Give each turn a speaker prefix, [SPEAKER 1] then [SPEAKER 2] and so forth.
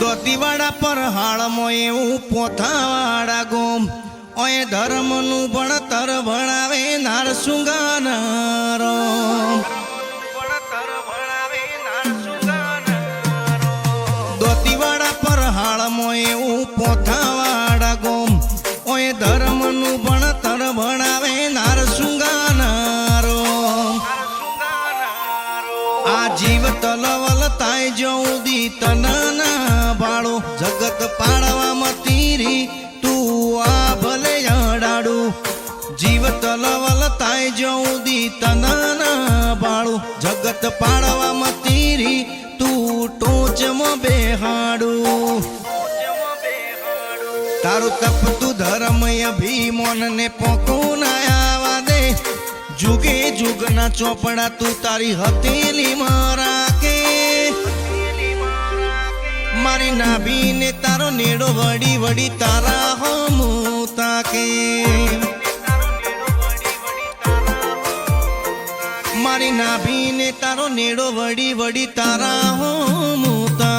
[SPEAKER 1] દોતીવાડા પર હાળમાં એવું પોથાવાડા ગોમ ઓય ધર્મનું ભણતર ભણાવે નારસુંગાનારો દોતીવાડા પર હાળમાં એવું પોથાવાડા ગોમ ઓય ધર્મનું ભણતર ભણાવે નારસુંગાનારો આ જીવ તલવલ તાય જઉદી તનના ભાળો જગત પાડવામાં તીરી તું આ ભલે અડાડું જીવ તલવલ તાય જઉદી તનના ભાળો જગત પાડવામાં તીરી તું ટોચમાં બેહાડું તારું તપતું ધર્મ અભિમાન ને પોકું ના આવા દે जुगे जुगना चौपड़ा तू तारी हथेली मारा के मारी नाभी ने तारो नेड़ो वड़ी वड़ी तारा हम ताके मारी नाभी ने तारो नेड़ो वड़ी वड़ी तारा हम ताके